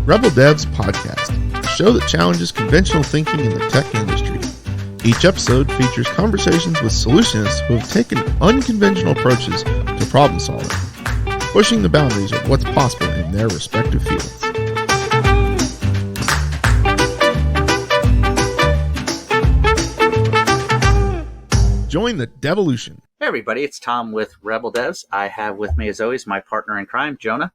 Rebel Devs Podcast, a show that challenges conventional thinking in the tech industry. Each episode features conversations with solutionists who have taken unconventional approaches to problem solving, pushing the boundaries of what's possible in their respective fields. Join the devolution. Hey everybody, it's Tom with Rebel Devs. I have with me, as always, my partner in crime, Jonah.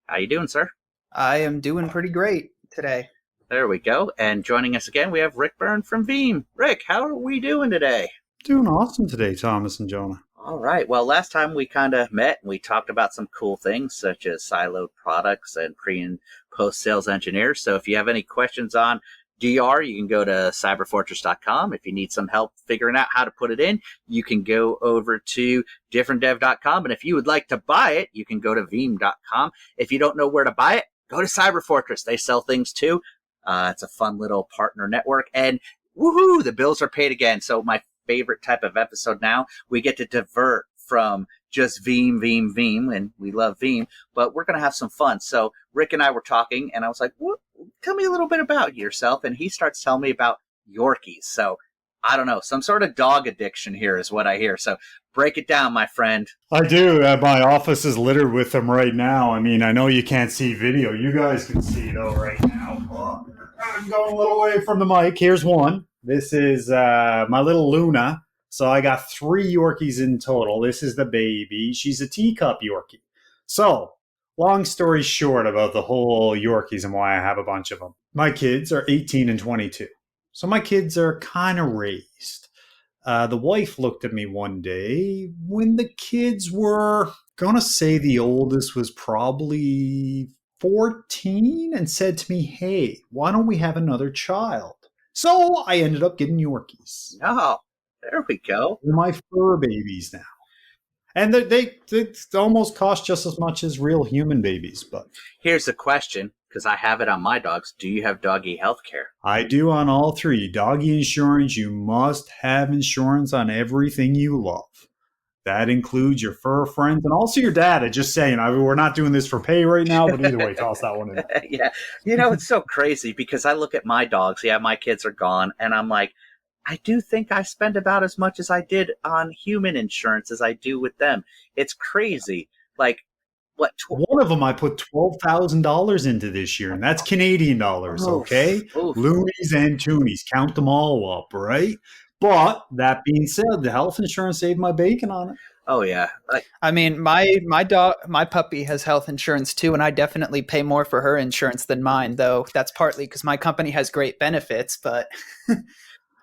How you doing, sir? I am doing pretty great today. There we go. And joining us again, we have Rick Byrne from Veeam. Rick, how are we doing today? Doing awesome today, Thomas and Jonah. All right. Well, last time we kind of met and we talked about some cool things such as siloed products and pre- and post-sales engineers. So if you have any questions on DR, you can go to cyberfortress.com. If you need some help figuring out how to put it in, you can go over to differentdev.com. And if you would like to buy it, you can go to veeam.com. If you don't know where to buy it, go to Cyberfortress. They sell things too. It's a fun little partner network. And woohoo, the bills are paid again. So my favorite type of episode now, we get to divert from just Veeam, and we love Veeam, but we're going to have some fun. So Rick and I were talking, and I was like, tell me a little bit about yourself. And he starts telling me about Yorkies. So I don't know, some sort of dog addiction here is what I hear. So break it down, my friend. I do. My office is littered with them right now. I mean, I know you can't see video. You guys can see, though, right now. Oh, I'm going a little away from the mic. Here's one. This is my little Luna. So I got 3 Yorkies in total. This is the baby. She's a teacup Yorkie. So, long story short about the whole Yorkies and why I have a bunch of them. My kids are 18 and 22. So my kids are kind of raised. The wife looked at me one day when the kids were, gonna say the oldest was probably 14, and said to me, hey, why don't we have another child? So I ended up getting Yorkies. Oh, there we go. They're my fur babies now. And they almost cost just as much as real human babies. But here's the question, because I have it on my dogs. Do you have doggy health care? I do on all 3. Doggy insurance, you must have insurance on everything you love. That includes your fur friends and also your dad. Just saying, we're not doing this for pay right now, but either way, toss that one in. Yeah. You know, it's so crazy because I look at my dogs. Yeah, my kids are gone. And I'm like, I do think I spend about as much as I did on human insurance as I do with them. It's crazy. Like, what? One of them I put $12,000 into this year, and that's Canadian dollars, okay? Oof. Loonies and toonies. Count them all up, right? But that being said, the health insurance saved my bacon on it. Oh, yeah. I mean, my puppy has health insurance too, and I definitely pay more for her insurance than mine, though that's partly because my company has great benefits, but...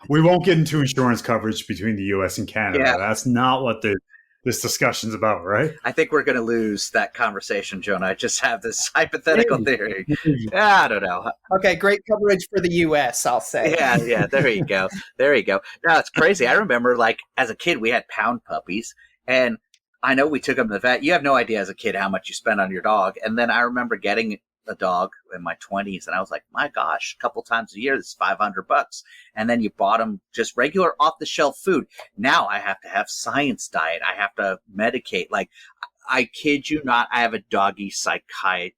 We won't get into insurance coverage between the U.S. and Canada. Yeah. That's not what this discussion's about, right? I think we're going to lose that conversation, Jonah. I just have this hypothetical theory. I don't know. Okay, great coverage for the U.S., I'll say. Yeah, there you go. There you go. No, it's crazy. I remember, like, as a kid, we had pound puppies, and I know we took them to the vet. You have no idea as a kid how much you spend on your dog. And then I remember getting a dog in my 20s, and I was like, my gosh, a couple times a year, this is $500. And then you bought them just regular off-the-shelf food. Now I have to have science diet. I have to medicate. Like, I kid you not, I have a doggy psychiatrist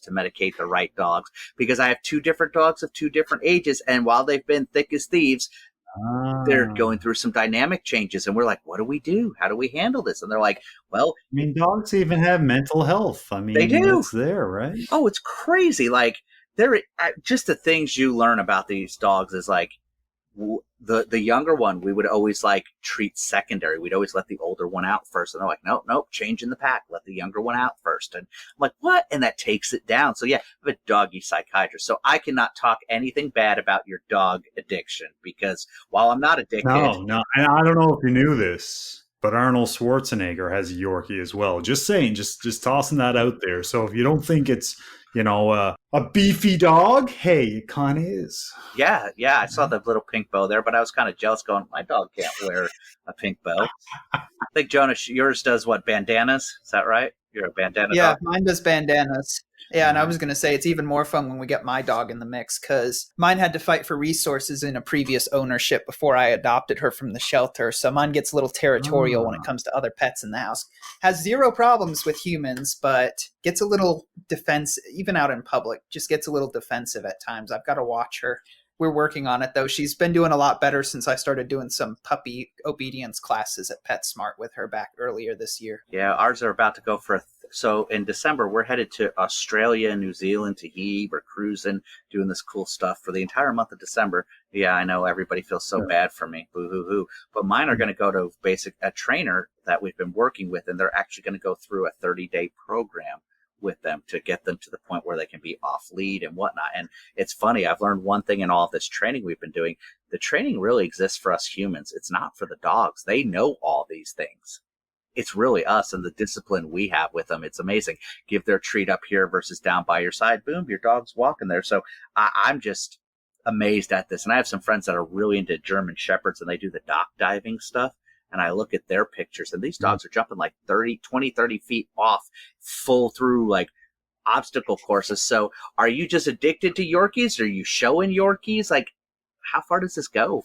to medicate the right dogs because I have 2 different dogs of 2 different ages, and while they've been thick as thieves, they're going through some dynamic changes, and we're like, what do we do? How do we handle this? And they're like, well... I mean, dogs even have mental health. I mean, they do. It's there, right? Oh, it's crazy. Like, just the things you learn about these dogs is like, the younger one, we would always like treat secondary. We'd always let the older one out first. And they're like, nope, change in the pack. Let the younger one out first. And I'm like, what? And that takes it down. So yeah, I have a doggy psychiatrist. So I cannot talk anything bad about your dog addiction because while I'm not addicted. No. And I don't know if you knew this, but Arnold Schwarzenegger has a Yorkie as well. Just saying, just tossing that out there. So if you don't think it's, a beefy dog, hey, it kind of is. Yeah, I saw the little pink bow there, but I was kind of jealous going, my dog can't wear a pink bow. I think, Jonah, yours does what, bandanas? Is that right? You're a bandana Yeah, dog? mine does bandanas. Yeah, and I was going to say it's even more fun when we get my dog in the mix because mine had to fight for resources in a previous ownership before I adopted her from the shelter. So mine gets a little territorial when it comes to other pets in the house. Has 0 problems with humans, but gets a little defense, even out in public, just gets a little defensive at times. I've got to watch her. We're working on it, though. She's been doing a lot better since I started doing some puppy obedience classes at PetSmart with her back earlier this year. Yeah, ours are about to go for so in December, we're headed to Australia, New Zealand, Tahiti. We're cruising, doing this cool stuff for the entire month of December. Yeah, I know everybody feels so bad for me. Boo hoo hoo. But mine are going to go to a trainer that we've been working with, and they're actually going to go through a 30-day program with them to get them to the point where they can be off lead and whatnot. And it's funny, I've learned one thing in all of this training we've been doing. The training really exists for us humans. It's not for the dogs. They know all these things. It's really us and the discipline we have with them. It's amazing. Give their treat up here versus down by your side. Boom, your dog's walking there. So I'm just amazed at this. And I have some friends that are really into German Shepherds, and they do the dock diving stuff. And I look at their pictures, and these dogs are jumping like 30 feet off, full through like obstacle courses. So are you just addicted to Yorkies? Are you showing Yorkies? Like, how far does this go?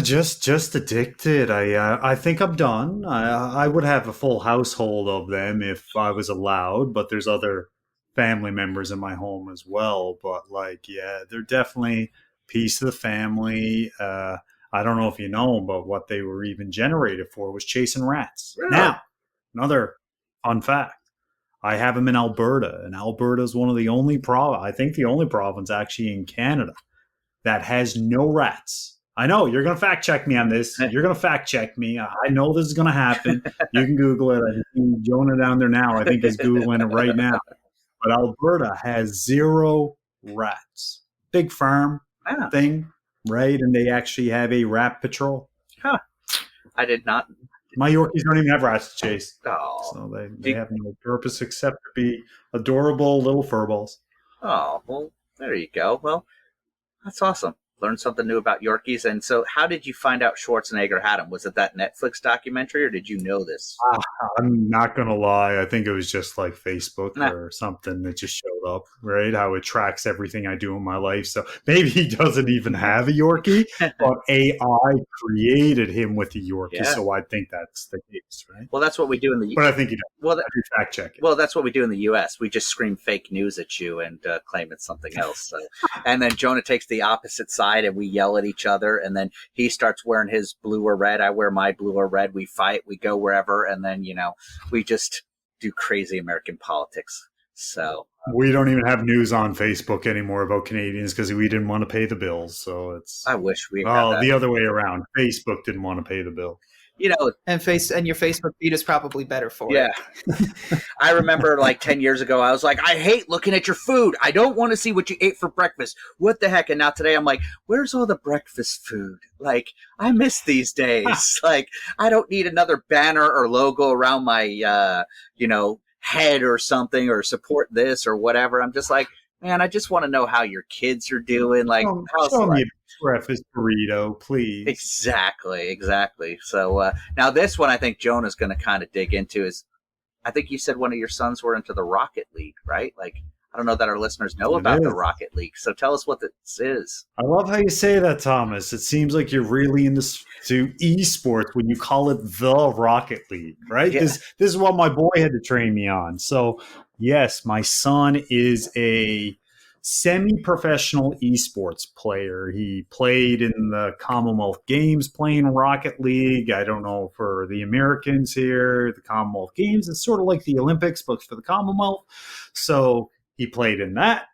Just addicted. I think I'm done. I would have a full household of them if I was allowed, but there's other family members in my home as well. But like, yeah, they're definitely a piece of the family. I don't know if you know, but what they were even generated for was chasing rats. Really? Now, another fun fact. I have them in Alberta, and Alberta is one of the only I think the only province actually in Canada that has no rats. I know you're going to fact check me on this. You're going to fact check me. I know this is going to happen. You can Google it. I see Jonah down there now. I think he's Googling it right now. But Alberta has 0 rats. Big farm thing, right? And they actually have a rat patrol. Huh. I did not. My Yorkies don't even have rats to chase. Oh. So they have no purpose except to be adorable little furballs. Oh, well, there you go. Well, that's awesome. Learned something new about Yorkies. And so how did you find out Schwarzenegger had them? Was it that Netflix documentary, or did you know this? I'm not going to lie. I think it was just like Facebook or something that just showed up, right? How it tracks everything I do in my life. So maybe he doesn't even have a Yorkie, but AI created him with a Yorkie. Yeah. So I think that's the case, right? Well, that's what we do in the But I think you know. Well, fact check it. Well, that's what we do in the U.S. We just scream fake news at you and claim it's something else. So. And then Jonah takes the opposite side, and we yell at each other, and then he starts wearing his blue or red. I wear my blue or red. We fight. We go wherever, and then, we just do crazy American politics. So we don't even have news on Facebook anymore about Canadians because we didn't want to pay the bills. So it's. I wish we. Had the other way around. Facebook didn't want to pay the bill. And your Facebook feed is probably better for it. Yeah. I remember like 10 years ago, I was like, I hate looking at your food. I don't want to see what you ate for breakfast. What the heck? And now today I'm like, where's all the breakfast food? Like, I miss these days. Like, I don't need another banner or logo around my, head or something, or support this or whatever. I'm just like, man, I just want to know how your kids are doing. Like, show me a breakfast burrito, please. Exactly. So now this one, I think Jonah's going to kind of dig into is, I think you said one of your sons were into the Rocket League, right? Like, I don't know that our listeners know about the Rocket League. So tell us what this is. I love how you say that, Thomas. It seems like you're really into esports when you call it the Rocket League, right? Yeah. This is what my boy had to train me on. So, yes, my son is a semi-professional esports player. He played in the Commonwealth Games playing Rocket League. I don't know, for the Americans here, the Commonwealth Games, it's sort of like the Olympics, but for the Commonwealth. So he played in that.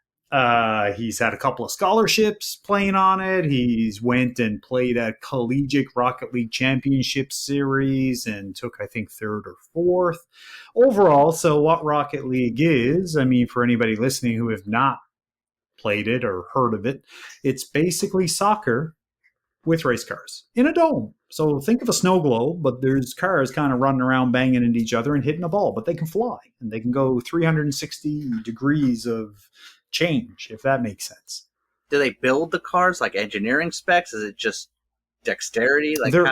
He's had a couple of scholarships playing on it. He's went and played at Collegiate Rocket League Championship Series and took, I think, 3rd or 4th overall. So what Rocket League is, I mean, for anybody listening who have not played it or heard of it, it's basically soccer with race cars in a dome. So think of a snow globe, but there's cars kind of running around banging into each other and hitting a ball, but they can fly and they can go 360 degrees of change, if that makes sense. Do they build the cars like engineering specs? Is it just dexterity? Like, there's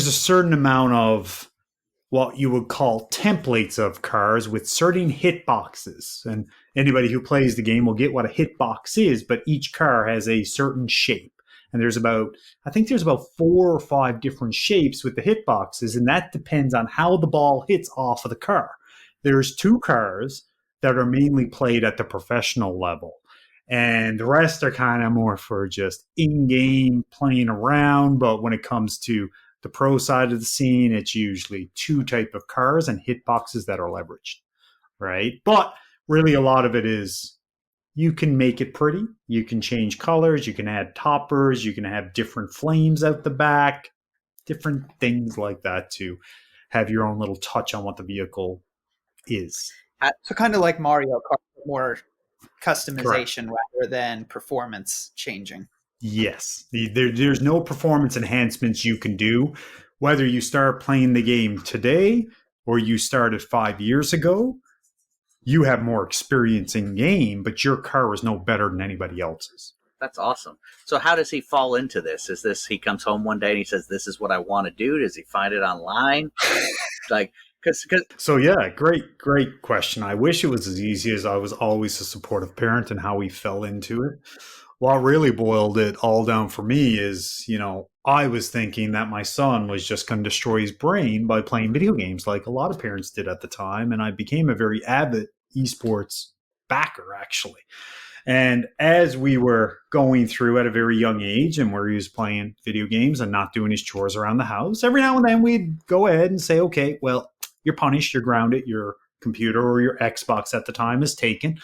a certain amount of what you would call templates of cars with certain hitboxes, and anybody who plays the game will get what a hitbox is, but each car has a certain shape. And there's about 4 or 5 different shapes with the hitboxes, and that depends on how the ball hits off of the car. there's 2 cars that are mainly played at the professional level. And the rest are kind of more for just in-game playing around. But when it comes to the pro side of the scene, it's usually 2 type of cars and hitboxes that are leveraged, right? But really a lot of it is you can make it pretty. You can change colors. You can add toppers. You can have different flames out the back, different things like that to have your own little touch on what the vehicle is. So kind of like Mario Kart, more customization rather than performance changing. Yes. There's no performance enhancements you can do. Whether you start playing the game today or you started 5 years ago, you have more experience in game, but your car is no better than anybody else's. That's awesome. So how does he fall into this? Is this he comes home one day and he says, "This is what I want to do"? Does he find it online? Like, So yeah, great question. I wish it was as easy as I was always a supportive parent and how we fell into it. What really boiled it all down for me is, I was thinking that my son was just going to destroy his brain by playing video games like a lot of parents did at the time. And I became a very avid esports backer, actually. And as we were going through at a very young age and where he was playing video games and not doing his chores around the house, every now and then we'd go ahead and say, okay, well, you're punished, you're grounded, your computer or your Xbox at the time is taken.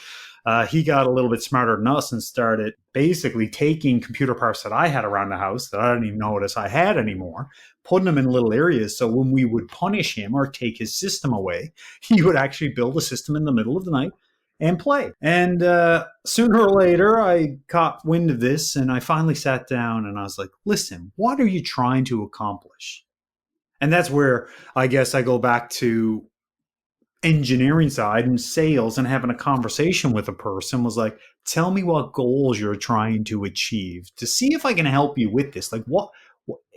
He got a little bit smarter than us and started basically taking computer parts that I had around the house that I didn't even notice I had anymore, putting them in little areas. So when we would punish him or take his system away, he would actually build a system in the middle of the night and play. And sooner or later, I caught wind of this and I finally sat down and I was like, listen, what are you trying to accomplish? And that's where I guess I go back to engineering side and sales and having a conversation with a person was like, tell me what goals you're trying to achieve to see if I can help you with this. Like, what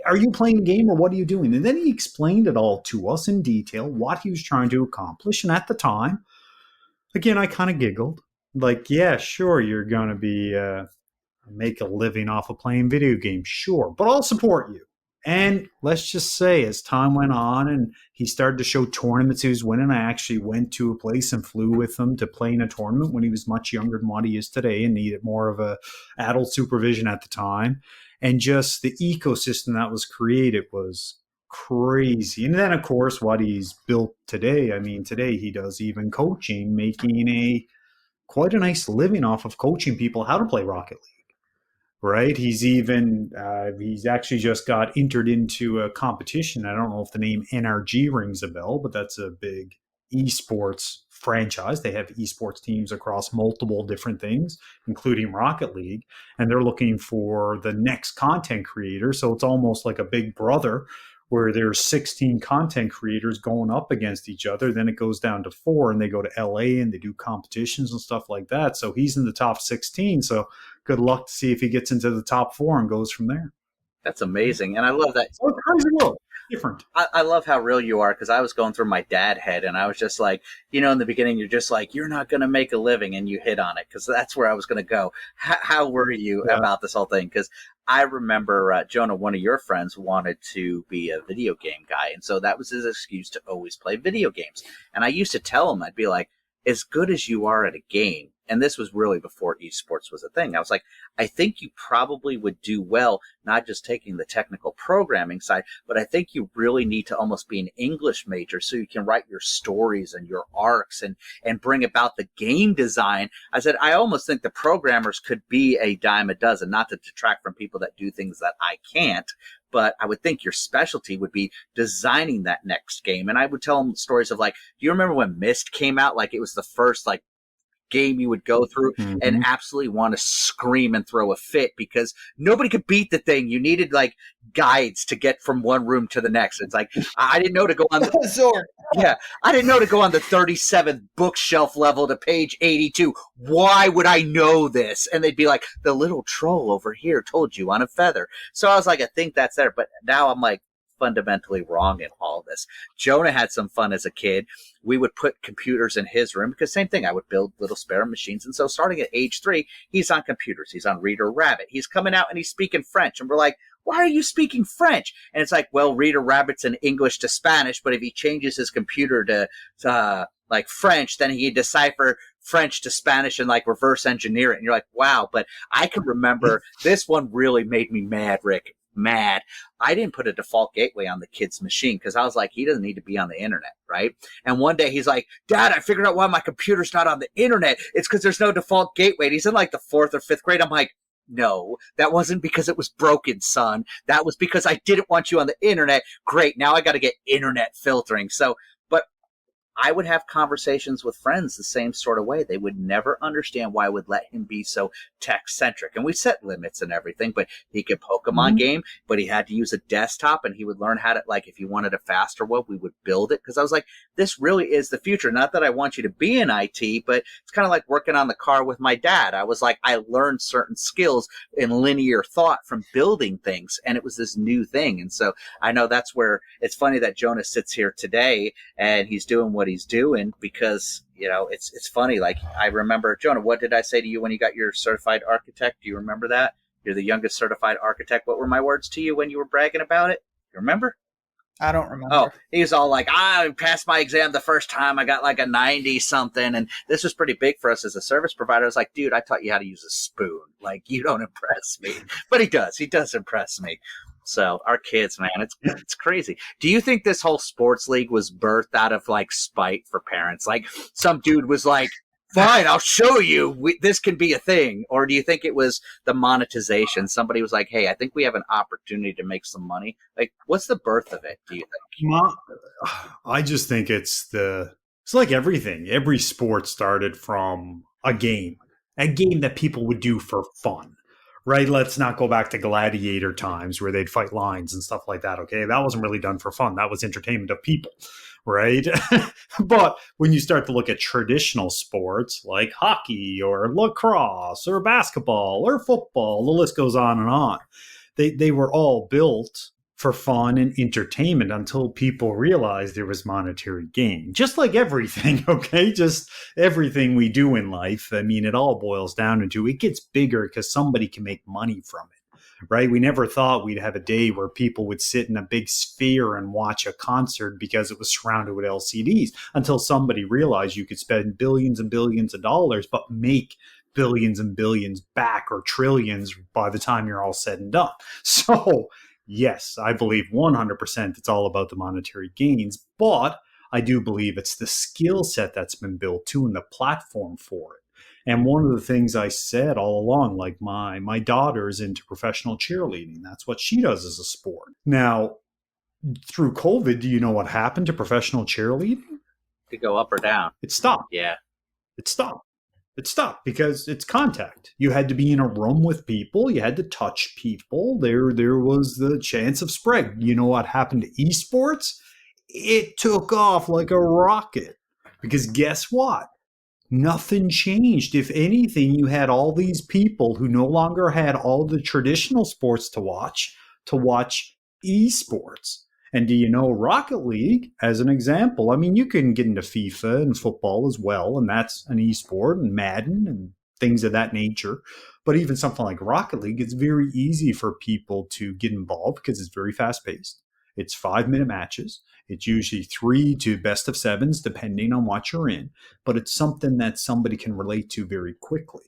are you playing a game or what are you doing? And then he explained it all to us in detail, what he was trying to accomplish. And at the time, again, I kind of giggled like, yeah, sure, you're going to be make a living off of playing video games. Sure, but I'll support you. And let's just say as time went on and he started to show tournaments he was winning, I actually went to a place and flew with him to play in a tournament when he was much younger than what he is today and needed more of a adult supervision at the time. And just the ecosystem that was created was crazy. And then, of course, what he's built today, I mean, today he does even coaching, making quite a nice living off of coaching people how to play Rocket League. Right. He's actually just got entered into a competition. I don't know if the name NRG rings a bell, but that's a big esports franchise. They have esports teams across multiple different things, including Rocket League, and they're looking for the next content creator. So it's almost like a Big Brother where there's 16 content creators going up against each other. Then it goes down to 4 and they go to LA and they do competitions and stuff like that. So he's in the top 16. So good luck to see if he gets into the top 4 and goes from there. That's amazing. And I love that. So it's crazy world. Different. I love how real you are because I was going through my dad head and I was just like, in the beginning, you're just like, you're not going to make a living and you hit on it because that's where I was going to go. How were you about this whole thing? Because I remember, Jonah, one of your friends wanted to be a video game guy. And so that was his excuse to always play video games. And I used to tell him, I'd be like, as good as you are at a game, and this was really before esports was a thing, I was like, I think you probably would do well, not just taking the technical programming side, but I think you really need to almost be an English major so you can write your stories and your arcs and bring about the game design. I said, I almost think the programmers could be a dime a dozen, not to detract from people that do things that I can't, but I would think your specialty would be designing that next game. And I would tell them stories of like, do you remember when Myst came out? Like it was the first like game you would go through and absolutely want to scream and throw a fit because nobody could beat the thing. You needed like guides to get from one room to the next. It's like, I didn't know to go on the I didn't know to go on the 37th bookshelf level to page 82. Why would I know this? And they'd be like, the little troll over here told you on a feather. So I was like, I think that's there. But now I'm like, fundamentally wrong in all this. Jonah had some fun as a kid. We would put computers in his room because same thing, I would build little spare machines. And so starting at age 3, he's on computers. He's on Reader Rabbit. He's coming out and he's speaking French. And we're like, why are you speaking French? And it's like, well, Reader Rabbit's in English to Spanish, but if he changes his computer to like French, then he can decipher French to Spanish and like reverse engineer it. And you're like, wow. But I can remember this one really made me mad, Rick. Mad. I didn't put a default gateway on the kid's machine because I was like, he doesn't need to be on the internet, right? And one day he's like, Dad, I figured out why my computer's not on the internet. It's because there's no default gateway. And he's in like the 4th or 5th grade. I'm like, no, that wasn't because it was broken, son. That was because I didn't want you on the internet. Great. Now I got to get internet filtering. So, but I would have conversations with friends the same sort of way. They would never understand why I would let him be so tech-centric. And we set limits and everything, but he could Pokemon game, but he had to use a desktop, and he would learn how to, like, if he wanted a faster one, we would build it. Because I was like, this really is the future. Not that I want you to be in IT, but it's kind of like working on the car with my dad. I was like, I learned certain skills in linear thought from building things, and it was this new thing. And so I know that's where it's funny that Jonah sits here today, and he's doing what he's doing because, you know, it's funny. Like, I remember, Jonah, what did I say to you when you got your certified architect? Do you remember that? You're the youngest certified architect. What were my words to you when you were bragging about it? You remember? I don't remember. Oh, he was all like, I passed my exam the first time. I got like a 90 something. And this was pretty big for us as a service provider. I was like, dude, I taught you how to use a spoon. Like, you don't impress me. But he does impress me. So our kids, man, it's crazy. Do you think this whole sports league was birthed out of like spite for parents? Like some dude was like, fine, I'll show you. This can be a thing. Or do you think it was the monetization? Somebody was like, hey, I think we have an opportunity to make some money. Like, what's the birth of it, do you think? I just think it's like everything. Every sport started from a game that people would do for fun. Right, let's not go back to gladiator times where they'd fight lions and stuff like that, okay? That wasn't really done for fun. That was entertainment of people, right? But when you start to look at traditional sports like hockey or lacrosse or basketball or football, the list goes on and on. They were all built for fun and entertainment until people realized there was monetary gain. Just like everything, okay? Just everything we do in life. I mean, it all boils down into it gets bigger because somebody can make money from it, right? We never thought we'd have a day where people would sit in a big sphere and watch a concert because it was surrounded with LCDs until somebody realized you could spend billions and billions of dollars but make billions and billions back or trillions by the time you're all said and done. So yes, I believe 100% it's all about the monetary gains, but I do believe it's the skill set that's been built too and the platform for it. And one of the things I said all along, like my daughter's into professional cheerleading. That's what she does as a sport. Now, through COVID, do you know what happened to professional cheerleading? To go up or down? It stopped. Yeah. It stopped. It stopped because it's contact. You had to be in a room with people. You had to touch people. There was the chance of spread. You know what happened to esports? It took off like a rocket because guess what? Nothing changed. If anything, you had all these people who no longer had all the traditional sports to watch esports. And do you know Rocket League, as an example? I mean, you can get into FIFA and football as well, and that's an esport, and Madden and things of that nature. But even something like Rocket League, it's very easy for people to get involved because it's very fast-paced. It's 5-minute matches. It's usually 3 to best of 7s, depending on what you're in. But it's something that somebody can relate to very quickly.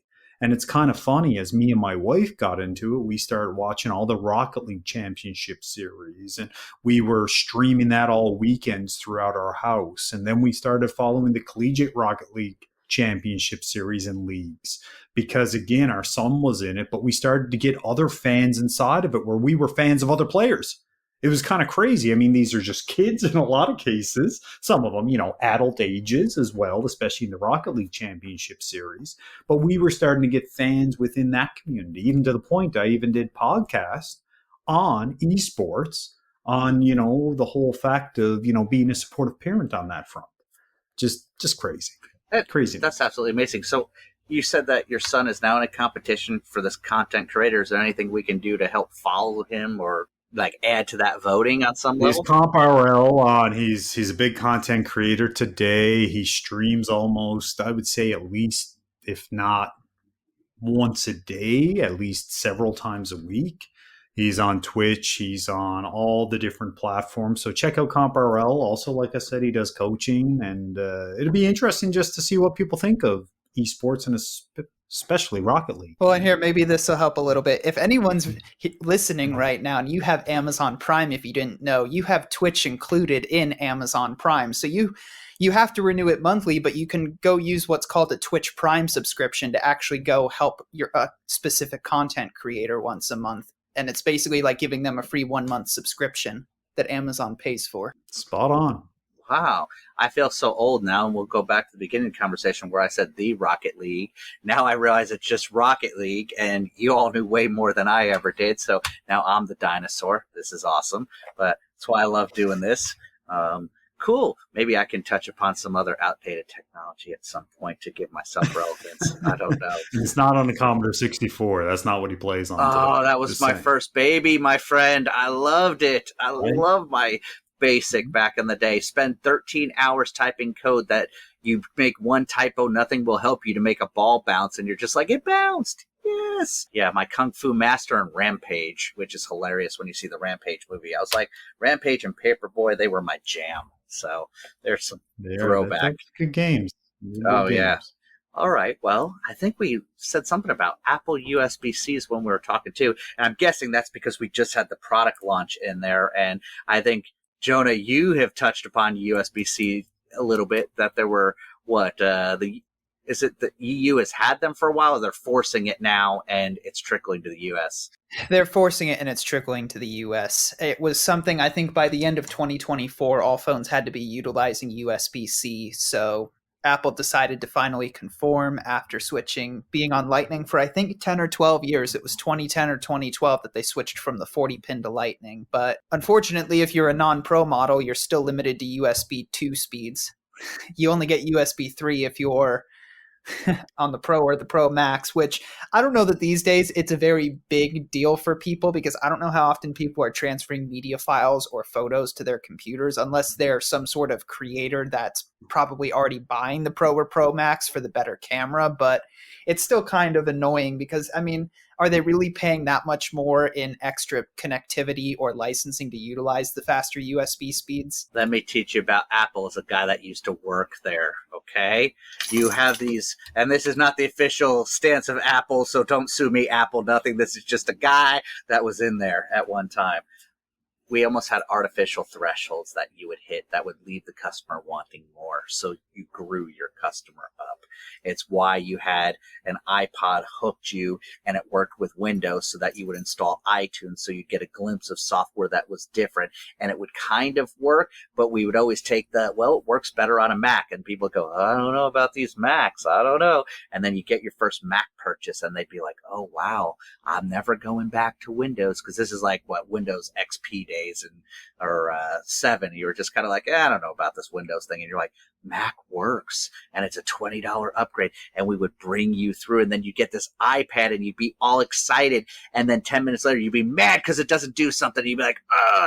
And it's kind of funny, as me and my wife got into it, we started watching all the Rocket League Championship series, and we were streaming that all weekends throughout our house. And then we started following the Collegiate Rocket League Championship series and leagues because, again, our son was in it, but we started to get other fans inside of it where we were fans of other players. It was kind of crazy. I mean, these are just kids in a lot of cases. Some of them, adult ages as well, especially in the Rocket League Championship Series. But we were starting to get fans within that community, even to the point I even did podcasts on esports, on, the whole fact of, being a supportive parent on that front. Just crazy. Crazy. That's absolutely amazing. So you said that your son is now in a competition for this content creator. Is there anything we can do to help follow him or like add to that voting on some level? He's Comp RL on. He's a big content creator today. He streams almost, I would say, at least, if not once a day, at least several times a week. He's on Twitch. He's on all the different platforms. So check out CompRL. Also, like I said, he does coaching, and it'll be interesting just to see what people think of esports and especially Rocket League. Well, and here, maybe this will help a little bit. If anyone's listening right now and you have Amazon Prime, if you didn't know, you have Twitch included in Amazon Prime. So you have to renew it monthly, but you can go use what's called a Twitch Prime subscription to actually go help your specific content creator once a month. And it's basically like giving them a free 1 month subscription that Amazon pays for. Spot on. Wow, I feel so old now, and we'll go back to the beginning of the conversation where I said the Rocket League. Now I realize it's just Rocket League, and you all knew way more than I ever did, so now I'm the dinosaur. This is awesome, but that's why I love doing this. Cool. Maybe I can touch upon some other outdated technology at some point to give myself relevance. I don't know. It's not on the Commodore 64. That's not what he plays on. Oh, that was my first baby, my friend. I loved it. I love my BASIC back in the day. Spend 13 hours typing code that you make one typo, nothing will help you to make a ball bounce, and you're just like, it bounced. Yes. Yeah, my Kung Fu Master and Rampage, which is hilarious when you see the Rampage movie. I was like, Rampage and Paperboy, they were my jam. So there's some throwback. Good games. Yeah. All right. Well, I think we said something about Apple USB-Cs when we were talking too. And I'm guessing that's because we just had the product launch in there. And I think, Jonah, you have touched upon USB-C a little bit, that there were is it the EU has had them for a while, or they're forcing it now and it's trickling to the US? They're forcing it and it's trickling to the US. It was something, I think by the end of 2024, all phones had to be utilizing USB-C. So Apple decided to finally conform after being on Lightning for I think 10 or 12 years. It was 2010 or 2012 that they switched from the 40 pin to Lightning. But unfortunately, if you're a non-Pro model, you're still limited to USB 2 speeds. You only get USB 3 if you're on the Pro or the Pro Max, which I don't know that these days it's a very big deal for people, because I don't know how often people are transferring media files or photos to their computers, unless they're some sort of creator that's probably already buying the Pro or Pro Max for the better camera. But it's still kind of annoying because, I mean, are they really paying that much more in extra connectivity or licensing to utilize the faster USB speeds? Let me teach you about Apple as a guy that used to work there, okay? You have these, and this is not the official stance of Apple, so don't sue me, Apple, nothing. This is just a guy that was in there at one time. We almost had artificial thresholds that you would hit that would leave the customer wanting more. So you grew your customer up. It's why you had an iPod hooked you and it worked with Windows so that you would install iTunes so you'd get a glimpse of software that was different, and it would kind of work, but we would always take it works better on a Mac, and people go, I don't know about these Macs. I don't know. And then you get your first Mac purchase and they'd be like, oh, wow, I'm never going back to Windows, because this is like Windows XP days or 7. You were just kind of like, I don't know about this Windows thing. And you're like, Mac works, and it's a $20 upgrade, and we would bring you through, and then you get this iPad and you'd be all excited, and then 10 minutes later you'd be mad because it doesn't do something. You'd be like,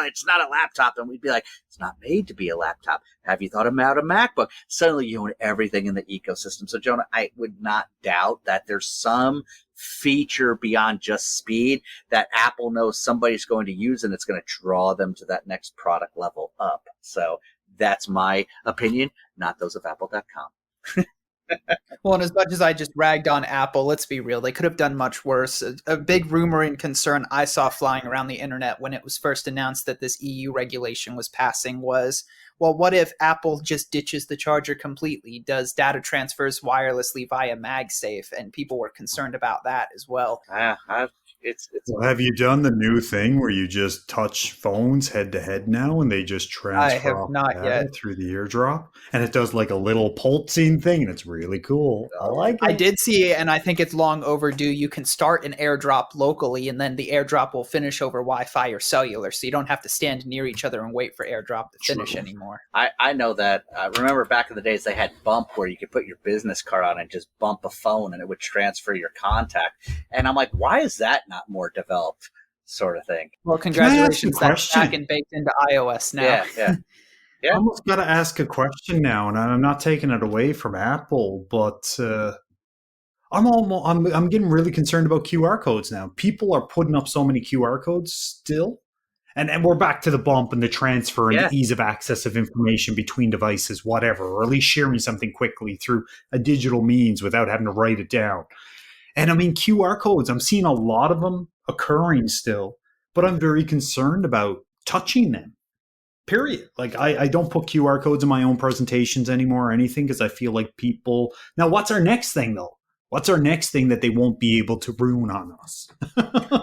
it's not a laptop, and we'd be like, it's not made to be a laptop. Have you thought about a MacBook? Suddenly you own everything in the ecosystem. So Jonah, I would not doubt that there's some feature beyond just speed that Apple knows somebody's going to use, and it's going to draw them to that next product level up. So that's my opinion, not those of Apple.com. Well, and as much as I just ragged on Apple, let's be real, they could have done much worse. A big rumor and concern I saw flying around the internet when it was first announced that this EU regulation was passing was, well, what if Apple just ditches the charger completely, does data transfers wirelessly via MagSafe? And people were concerned about that as well. Well, have you done the new thing where you just touch phones head to head now and they just transfer I have not yet through the eardrop? And it does like a little pulsing thing, and it's really cool. I like it. I did see it, and I think it's long overdue. You can start an AirDrop locally, and then the AirDrop will finish over Wi-Fi or cellular, so you don't have to stand near each other and wait for AirDrop to finish anymore. I know that. Remember back in the days they had Bump, where you could put your business card on and just bump a phone and it would transfer your contact. And I'm like, why is that not more developed, sort of thing? Well, congratulations, that's back and baked into iOS now. Yeah. I almost got to ask a question now, and I'm not taking it away from Apple, but I'm getting really concerned about QR codes now. People are putting up so many QR codes still. And we're back to the bump and the transfer and Yeah. the ease of access of information between devices, whatever, or at least sharing something quickly through a digital means without having to write it down. And I mean, QR codes, I'm seeing a lot of them occurring still, but I'm very concerned about touching them. Period. Like I don't put QR codes in my own presentations anymore or anything because I feel like people. Now, what's our next thing though? What's our next thing that they won't be able to ruin on us?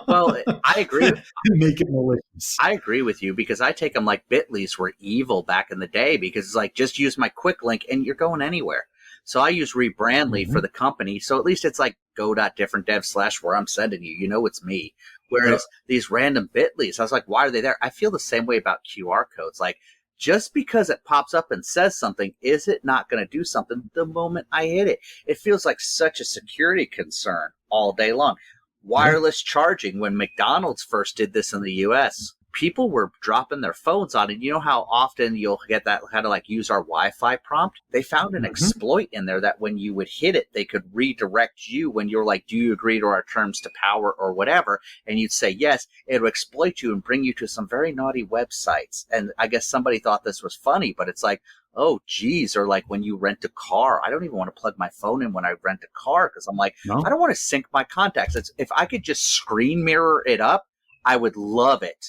Well, I agree. Make it malicious. I agree with you because I take them like Bitly's were evil back in the day because it's like just use my quick link and you're going anywhere. So I use Rebrandly for the company. So at least it's like go.differentdev/ where I'm sending you. You know it's me. Whereas these random Bitly's, I was like, why are they there? I feel the same way about QR codes. Like, just because it pops up and says something, is it not going to do something the moment I hit it? It feels like such a security concern all day long. Wireless charging, when McDonald's first did this in the US, people were dropping their phones on it. You know how often you'll get that, how to like use our Wi-Fi prompt? They found an exploit in there that when you would hit it, they could redirect you when you're like, do you agree to our terms to power or whatever? And you'd say yes. It would exploit you and bring you to some very naughty websites. And I guess somebody thought this was funny, but it's like, oh, geez. Or like when you rent a car, I don't even want to plug my phone in when I rent a car because I'm like, I don't want to sync my contacts. If I could just screen mirror it up, I would love it.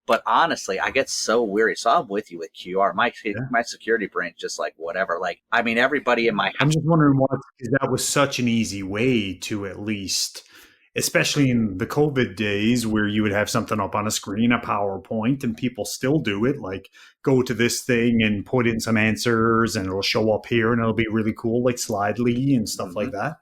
But honestly, I get so weary. So I'm with you with QR. My security brain's just like whatever. Like, I mean, everybody in my house. I'm just wondering why, because that was such an easy way to at least, especially in the COVID days where you would have something up on a screen, a PowerPoint, and people still do it. Like, go to this thing and put in some answers and it'll show up here and it'll be really cool, like Slidely and stuff like that.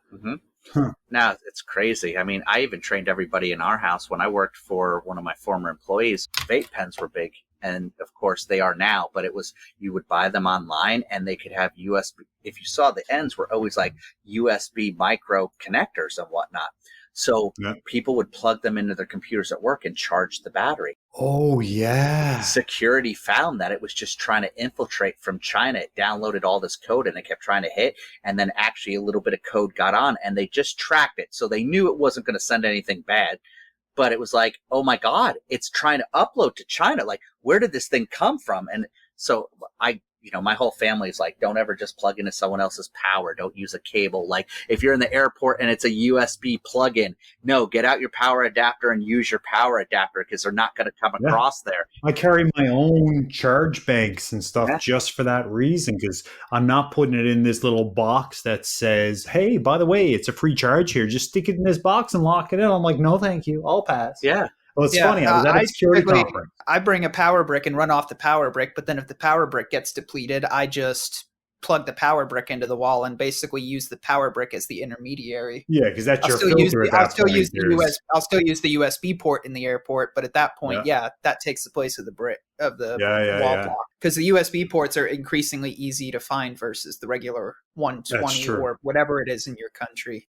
Now, it's crazy. I mean, I even trained everybody in our house when I worked for one of my former employees. Vape pens were big. And of course they are now, but it was, you would buy them online and they could have USB. If you saw, the ends were always like USB micro connectors and whatnot. So people would plug them into their computers at work and charge the battery. Oh, yeah. Security found that it was just trying to infiltrate from China. It downloaded all this code and it kept trying to hit. And then actually a little bit of code got on and they just tracked it. So they knew it wasn't going to send anything bad. But it was like, oh my God, it's trying to upload to China. Like, where did this thing come from? And so my whole family is like, don't ever just plug into someone else's power. Don't use a cable. Like, if you're in the airport and it's a USB plug-in, no, get out your power adapter and use your power adapter because they're not going to come across there. I carry my own charge banks and stuff just for that reason, because I'm not putting it in this little box that says, hey, by the way, it's a free charge here. Just stick it in this box and lock it in. I'm like, no, thank you. I'll pass. Yeah. Well, it's funny. I was at a security conference. I bring a power brick and run off the power brick, but then if the power brick gets depleted, I just plug the power brick into the wall and basically use the power brick as the intermediary. Yeah, because that's your filter at that point. I'll still use the USB port in the airport, but at that point, that takes the place of the brick of the wall block. Because the USB ports are increasingly easy to find versus the regular 120 or whatever it is in your country.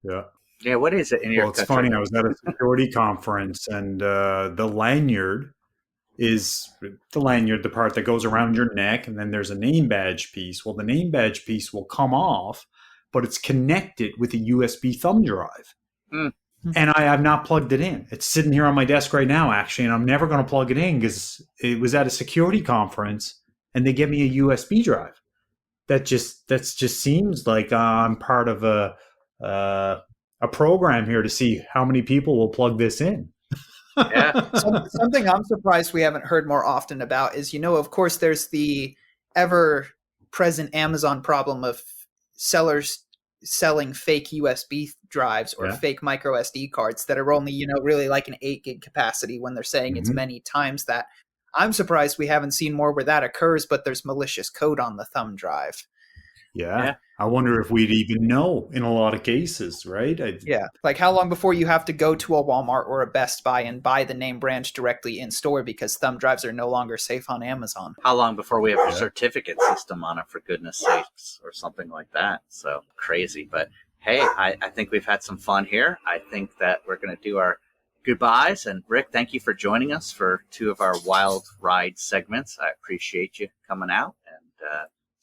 Yeah. Yeah, what is it in your country? It's funny. I was at a security conference, and the lanyard is the part that goes around your neck, and then there's a name badge piece. Well, the name badge piece will come off, but it's connected with a USB thumb drive. And I have not plugged it in. It's sitting here on my desk right now, actually, and I'm never going to plug it in because it was at a security conference, and they give me a USB drive. That just seems like I'm part of a program here to see how many people will plug this in. Something I'm surprised we haven't heard more often about is, of course, there's the ever-present Amazon problem of sellers selling fake USB drives or fake micro SD cards that are only, really like an 8 gig capacity when they're saying it's many times that. I'm surprised we haven't seen more where that occurs, but there's malicious code on the thumb drive. Yeah. I wonder if we'd even know in a lot of cases, right? Like how long before you have to go to a Walmart or a Best Buy and buy the name brand directly in store because thumb drives are no longer safe on Amazon? How long before we have a certificate system on it, for goodness sakes, or something like that? So crazy. But hey, I think we've had some fun here. I think that we're going to do our goodbyes. And Rick, thank you for joining us for 2 of our wild ride segments. I appreciate you coming out and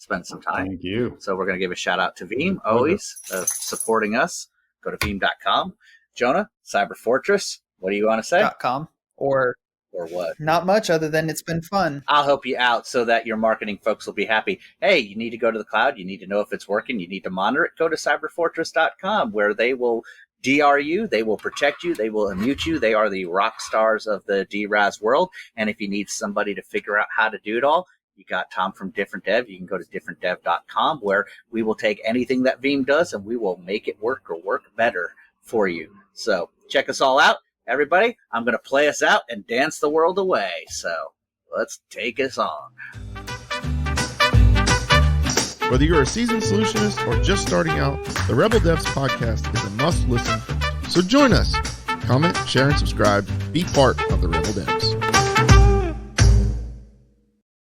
spend some time. Thank you. So we're going to give a shout out to Veeam, always supporting us. Go to veeam.com. Jonah, Cyber Fortress, what do you want to say? .com or what? Not much other than it's been fun. I'll help you out so that your marketing folks will be happy. Hey, you need to go to the cloud. You need to know if it's working. You need to monitor it. Go to cyberfortress.com where they will DR you. They will protect you. They will immute you. They are the rock stars of the DRAS world. And if you need somebody to figure out how to do it all, you got Tom from Different Dev. You can go to differentdev.com where we will take anything that Veeam does and we will make it work or work better for you. So check us all out. Everybody, I'm going to play us out and dance the world away. So let's take us on. Whether you're a seasoned solutionist or just starting out, the Rebel Devs podcast is a must listen. So join us. Comment, share, and subscribe. Be part of the Rebel Devs.